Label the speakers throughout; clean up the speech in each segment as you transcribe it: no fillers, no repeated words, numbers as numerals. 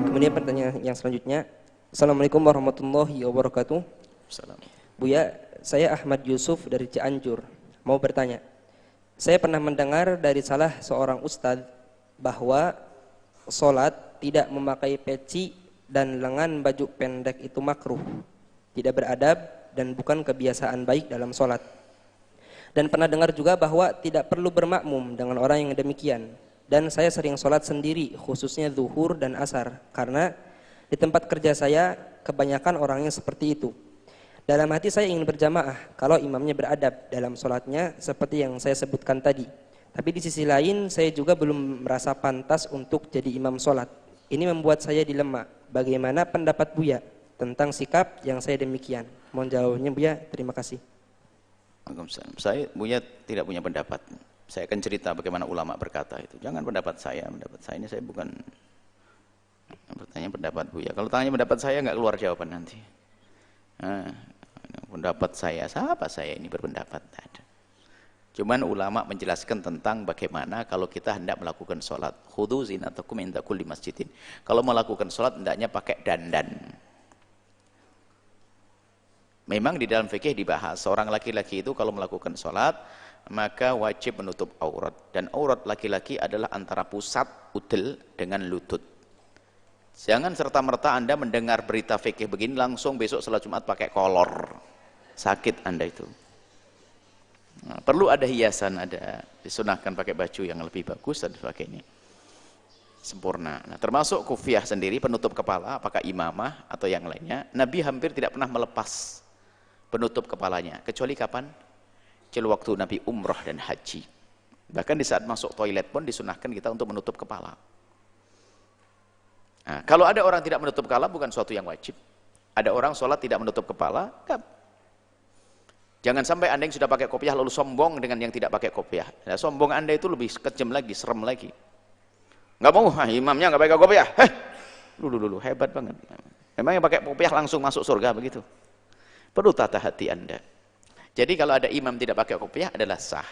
Speaker 1: Kemudian pertanyaan yang selanjutnya, Assalamualaikum warahmatullahi wabarakatuh.
Speaker 2: Salam.
Speaker 1: Buya, saya Ahmad Yusuf dari Cianjur. Mau bertanya, saya pernah mendengar dari salah seorang ustadz bahwa sholat tidak memakai peci dan lengan baju pendek itu makruh, tidak beradab dan bukan kebiasaan baik dalam sholat. Dan pernah dengar juga bahwa tidak perlu bermakmum dengan orang yang demikian. Dan saya sering sholat sendiri, khususnya zuhur dan asar, karena di tempat kerja saya kebanyakan orangnya seperti itu. Dalam hati saya ingin berjamaah kalau imamnya beradab dalam sholatnya seperti yang saya sebutkan tadi. Tapi di sisi lain saya juga belum merasa pantas untuk jadi imam sholat. Ini membuat saya dilema. Bagaimana pendapat Buya tentang sikap yang saya demikian? Mohon jawabnya Buya, terima kasih.
Speaker 2: Waalaikumsalam. Saya Buya tidak punya pendapat. Saya akan cerita bagaimana ulama berkata itu. Jangan pendapat saya ini saya bukan bertanya pendapat Buya. Kalau tanya pendapat saya nggak keluar jawaban nanti. Pendapat saya, siapa saya ini berpendapat? Tidak ada. Cuman ulama menjelaskan tentang bagaimana kalau kita hendak melakukan sholat. Khudhu zinatakum inda kulli masjidin. Kalau melakukan sholat hendaknya pakai dandan. Memang di dalam fikih dibahas seorang laki-laki itu kalau melakukan sholat maka wajib menutup aurat, dan aurat laki-laki adalah antara pusat udel dengan lutut. Jangan serta-merta Anda mendengar berita fikih begini langsung besok salat Jumat pakai kolor, sakit Anda itu. Nah, perlu ada hiasan, ada disunahkan pakai baju yang lebih bagus dan sebagainya, sempurna. Nah, termasuk kufiah sendiri, penutup kepala, apakah imamah atau yang lainnya. Nabi hampir tidak pernah melepas penutup kepalanya, kecuali kapan? Kecuali waktu Nabi umrah dan haji. Bahkan di saat masuk toilet pun disunahkan kita untuk menutup kepala. Nah, kalau ada orang tidak menutup kepala bukan suatu yang wajib. Ada orang sholat tidak menutup kepala, jangan sampai Anda yang sudah pakai kopiah lalu sombong dengan yang tidak pakai kopiah. Nah, sombong Anda itu lebih kejam lagi, serem lagi. Nggak mau, imamnya nggak pakai kopiah. Dulu hebat banget. Memang yang pakai kopiah langsung masuk surga begitu. Perlu tata hati Anda. Jadi kalau ada imam tidak pakai kopiah adalah sah.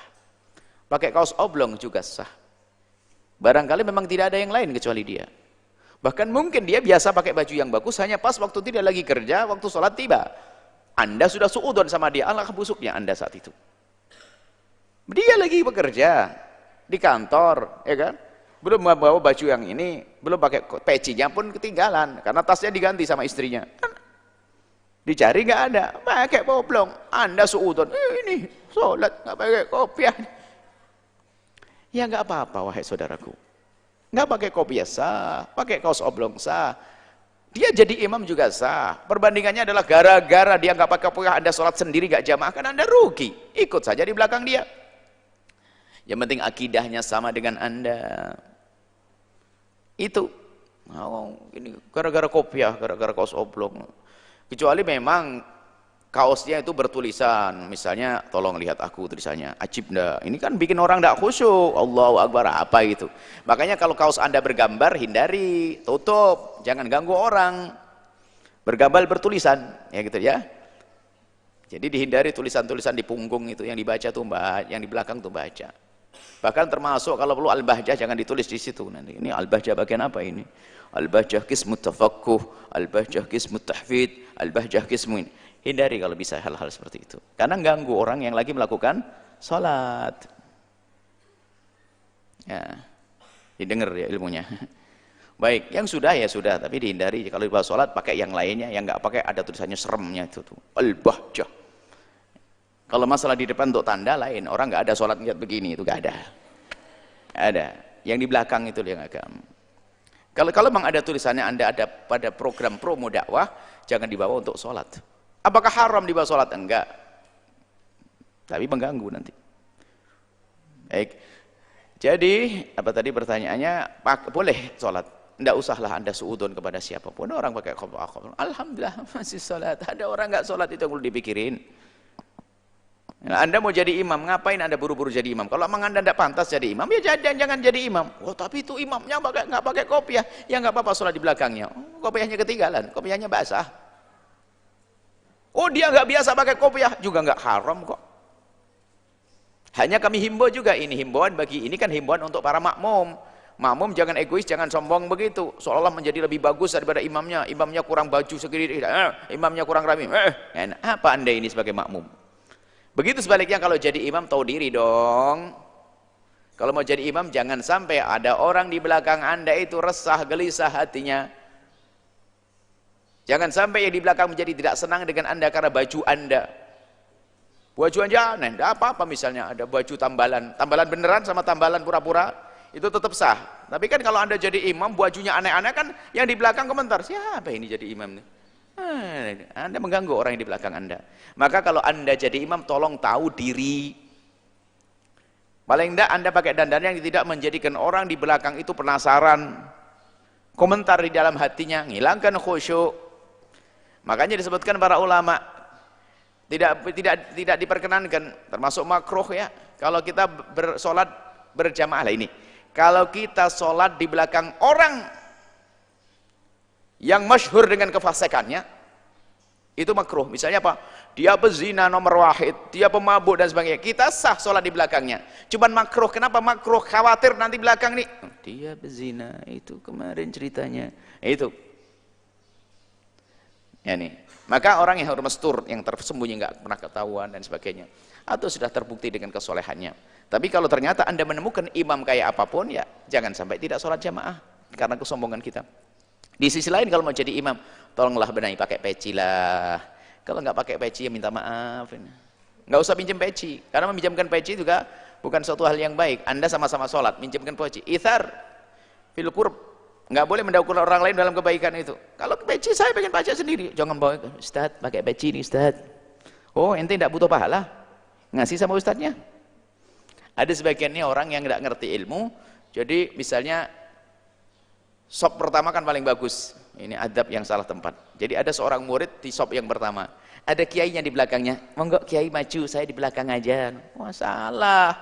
Speaker 2: Pakai kaos oblong juga sah. Barangkali memang tidak ada yang lain kecuali dia. Bahkan mungkin dia biasa pakai baju yang bagus hanya pas waktu tidak lagi kerja, waktu sholat tiba. Anda sudah suudon sama dia, alangkah busuknya Anda saat itu. Dia lagi bekerja di kantor, ya kan? Belum membawa baju yang ini, belum pakai pecinya pun ketinggalan karena tasnya diganti sama istrinya. Dicari nggak ada, pakai oblong. Anda suudon, ini sholat nggak pakai kopiah. Ya nggak apa-apa wahai saudaraku. Nggak pakai kopiah sah, pakai kaos oblong sah. Dia jadi imam juga sah. Perbandingannya adalah gara-gara dia nggak pakai kopiah, Anda sholat sendiri nggak jamaah, kan Anda rugi. Ikut saja di belakang dia. Yang penting akidahnya sama dengan Anda. Itu. Ini gara-gara kopiah, gara-gara kaos oblong. Kecuali memang kaosnya itu bertulisan, misalnya tolong lihat aku tulisannya, ajib ndak, ini kan bikin orang ndak khusyuk, Allahu Akbar apa itu. Makanya kalau kaos Anda bergambar hindari, tutup, jangan ganggu orang. Bergambar bertulisan, ya gitu ya. Jadi dihindari tulisan-tulisan di punggung itu, yang dibaca tuh yang di belakang tuh baca. Bahkan termasuk kalau perlu al-bahjah jangan ditulis di situ nanti. Ini al-bahjah bagian apa ini? Al-bahjah qismu tafaqquh, al-bahjah qismu tahfidz, al-bahjah qismu ini. Hindari kalau bisa hal-hal seperti itu. Karena ganggu orang yang lagi melakukan salat. Ya. Didengar ya ilmunya. Baik, yang sudah ya sudah, tapi dihindari kalau dibawa salat pakai yang lainnya, yang enggak pakai ada tulisannya seremnya itu tuh. Al-bahjah. Kalau masalah di depan untuk tanda lain, orang nggak ada sholat lihat begini, itu nggak ada. Ada. Yang di belakang itu yang agak. Kalau memang ada tulisannya Anda ada pada program promo dakwah, jangan dibawa untuk sholat. Apakah haram dibawa sholat? Enggak. Tapi mengganggu nanti. Baik. Jadi, apa tadi pertanyaannya? Boleh sholat. Enggak usahlah Anda suudon kepada siapapun. Orang pakai khobah. Alhamdulillah masih sholat. Ada orang nggak sholat itu yang perlu dipikirin. Nah, Anda mau jadi imam, ngapain Anda buru-buru jadi imam? Kalau memang Anda tidak pantas jadi imam, ya jangan jadi imam. Oh, tapi itu imamnya nggak pakai kopiah, ya nggak apa-apa sholat di belakangnya. Oh, kopiahnya ketinggalan, kopiahnya basah. Oh, dia nggak biasa pakai kopiah, juga nggak haram kok. Hanya kami himbau juga, ini himbauan bagi ini kan himbauan untuk para makmum. Makmum jangan egois, jangan sombong begitu. Seolah-olah menjadi lebih bagus daripada imamnya. Imamnya kurang baju segini, imamnya kurang rapi. Apa Anda ini sebagai makmum? Begitu sebaliknya kalau jadi imam tahu diri dong. Kalau mau jadi imam jangan sampai ada orang di belakang Anda itu resah, gelisah hatinya. Jangan sampai yang di belakang menjadi tidak senang dengan Anda karena baju Anda. Baju Anda aneh, tidak apa-apa misalnya ada baju tambalan. Tambalan beneran sama tambalan pura-pura, itu tetap sah. Tapi kan kalau Anda jadi imam, bajunya aneh-aneh kan yang di belakang komentar, siapa ini jadi imam nih? Anda mengganggu orang yang di belakang Anda. Maka kalau Anda jadi imam, tolong tahu diri. Paling tidak Anda pakai dandan yang tidak menjadikan orang di belakang itu penasaran. Komentar di dalam hatinya, ngilangkan khusyuk. Makanya disebutkan para ulama, tidak diperkenankan, termasuk makruh ya, kalau kita bersolat berjamaah lah ini. Kalau kita solat di belakang orang yang masyhur dengan kefasikannya, itu makruh. Misalnya apa? Dia pezina nomor wahid, dia pemabuk dan sebagainya. Kita sah sholat di belakangnya. Cuman makruh. Kenapa makruh? Khawatir nanti belakang nih, dia pezina, itu kemarin ceritanya. Itu. Ya nih. Maka orang yang mastur, yang tersembunyi nggak pernah ketahuan dan sebagainya, atau sudah terbukti dengan kesolehannya. Tapi kalau ternyata Anda menemukan imam kayak apapun, ya jangan sampai tidak sholat jamaah karena kesombongan kita. Di sisi lain kalau mau jadi imam, tolonglah benahi pakai peci lah. Kalau nggak pakai peci ya minta maaf. Nggak usah pinjam peci, karena meminjamkan peci juga bukan suatu hal yang baik. Anda sama-sama sholat, minjamkan peci. Ithar fil qurb, nggak boleh mendahulukan orang lain dalam kebaikan itu. Kalau peci saya pengen baca sendiri, jangan bawa Ustaz pakai peci nih Ustaz. Oh ente tidak butuh pahala, ngasih sama Ustaznya. Ada sebagiannya orang yang nggak ngerti ilmu, jadi misalnya sop pertama kan paling bagus. Ini adab yang salah tempat. Jadi ada seorang murid di sop yang pertama, ada kiainya di belakangnya. Monggo kiai maju, saya di belakang aja. Wah salah.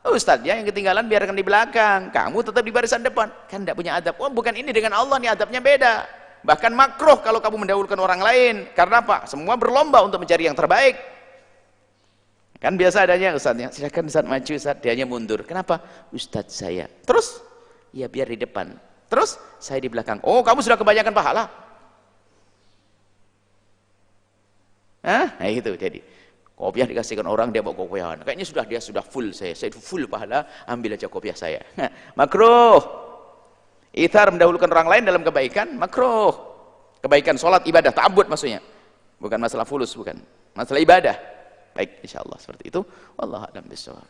Speaker 2: Ustaz ya yang ketinggalan biarkan di belakang. Kamu tetap di barisan depan. Kan tidak punya adab. Oh bukan ini dengan Allah nih, adabnya beda. Bahkan makruh kalau kamu mendahulukan orang lain. Karena apa? Semua berlomba untuk mencari yang terbaik. Kan biasa adanya Ustaznya, silakan Ustaz maju, Ustaz, dianya mundur. Kenapa? Ustaz saya. Terus? Ya biar di depan. Terus saya di belakang. Oh kamu sudah kebanyakan pahala. Nah itu jadi kopiah dikasihkan orang, dia bawa kopiahan. Kayaknya dia sudah full, saya full pahala, ambil aja kopiah saya. Makruh. Ithar mendahulukan orang lain dalam kebaikan, makruh. Kebaikan sholat ibadah ta'abbud maksudnya, bukan masalah fulus, bukan masalah ibadah. Baik, insyaallah seperti itu. Wallahu a'lam bishawab.